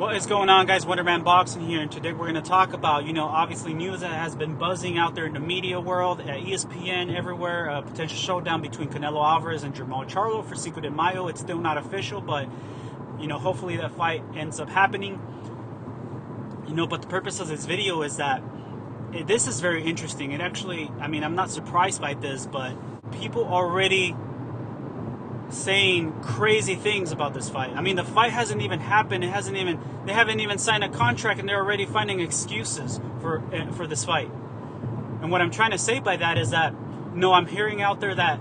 What is going on, guys? Wonderman Boxing here, and today we're going to talk about, obviously news that has been buzzing out there in the media world, at ESPN, everywhere, a potential showdown between Canelo Alvarez and Jermall Charlo for Cinco de Mayo. It's still not official, but, hopefully that fight ends up happening. But the purpose of this video is that this is very interesting. It actually, I'm not surprised by this, but people already saying crazy things about this fight. The fight hasn't even happened. They haven't even signed a contract, and they're already finding excuses for this fight. And what I'm trying to say by that is that, I'm hearing out there that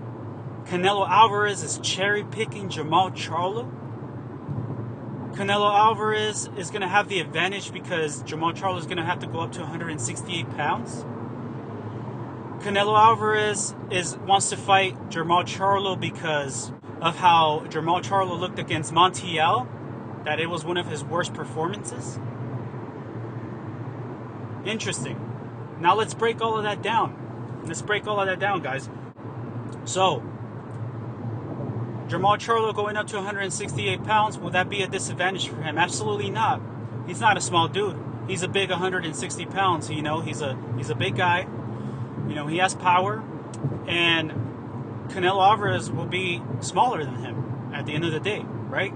Canelo Alvarez is cherry picking Jermall Charlo. Canelo Alvarez is going to have the advantage because Jermall Charlo is going to have to go up to 168 pounds. Canelo Alvarez wants to fight Jermall Charlo because of how Jermall Charlo looked against Montiel, that it was one of his worst performances. Interesting. Now let's break all of that down. Guys. So, Jermall Charlo going up to 168 pounds, will that be a disadvantage for him? Absolutely not. He's not a small dude. He's a big 160 pounds. He's a big guy. He has power, and Canelo Alvarez will be smaller than him at the end of the day, right?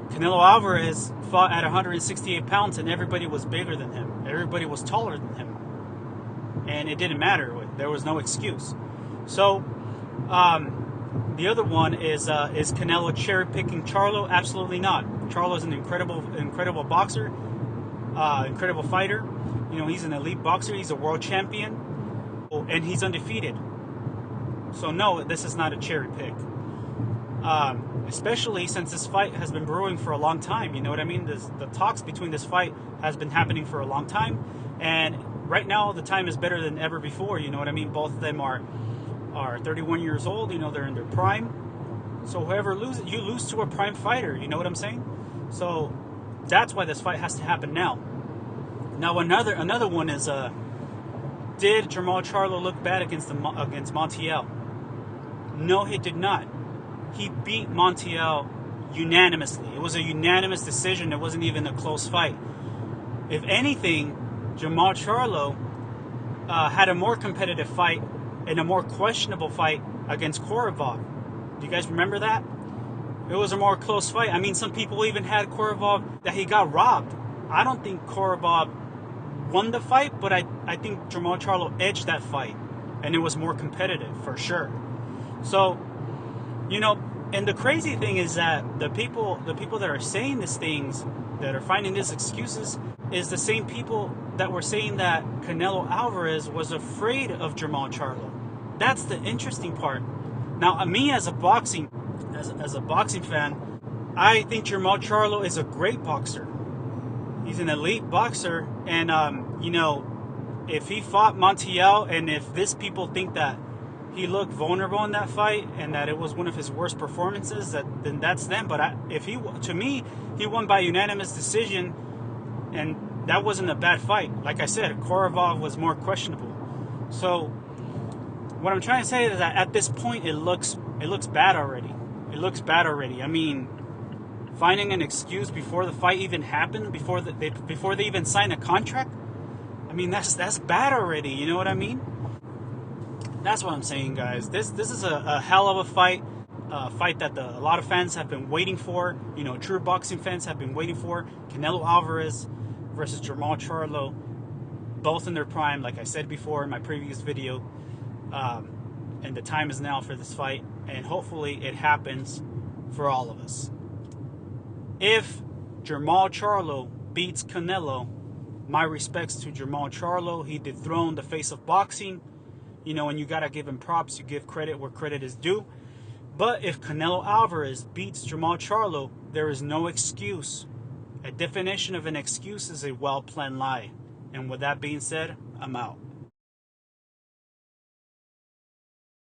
Canelo Alvarez fought at 168 pounds, and everybody was bigger than him. Everybody was taller than him, and it didn't matter. There was no excuse. So, the other one is Canelo cherry picking Charlo? Absolutely not. Charlo is an incredible boxer, incredible fighter. He's an elite boxer. He's a world champion, and he's undefeated. So no, this is not a cherry pick. Especially since this fight has been brewing for a long time. You know what I mean? The talks between this fight has been happening for a long time, and right now the time is better than ever before. You know what I mean? Both of them are 31 years old. They're in their prime. So whoever loses, you lose to a prime fighter. You know what I'm saying? So that's why this fight has to happen now. Now another one is did Jermall Charlo look bad against Montiel? No, he did not. He beat Montiel unanimously. It was a unanimous decision. It wasn't even a close fight. If anything, Jermall Charlo had a more competitive fight and a more questionable fight against Korobov. Do you guys remember that? It was a more close fight. Some people even had Korobov that he got robbed. I don't think Korobov won the fight, but I think Jermall Charlo edged that fight, and it was more competitive for sure. So, and the crazy thing is that the people that are saying these things, that are finding these excuses, is the same people that were saying that Canelo Alvarez was afraid of Jermall Charlo. That's the interesting part. Now, me as a boxing fan, I think Jermall Charlo is a great boxer. He's an elite boxer, and if he fought Montiel, and if these people think that he looked vulnerable in that fight and that it was one of his worst performances, then that's them. But to me, he won by unanimous decision, and that wasn't a bad fight. Like I said, Korobov was more questionable. So what I'm trying to say is that at this point, it looks bad already. It looks bad already. Finding an excuse before the fight even happened, before they even signed a contract, that's bad already. You know what I mean? That's what I'm saying, guys. This is a hell of a fight that a lot of fans have been waiting for. True boxing fans have been waiting for. Canelo Alvarez versus Jermall Charlo, both in their prime, like I said before in my previous video. And the time is now for this fight, and hopefully it happens for all of us. If Jermall Charlo beats Canelo, my respects to Jermall Charlo. He dethroned the face of boxing. And you got to give him props. You give credit where credit is due. But if Canelo Alvarez beats Jermall Charlo, there is no excuse. A definition of an excuse is a well-planned lie. And with that being said, I'm out.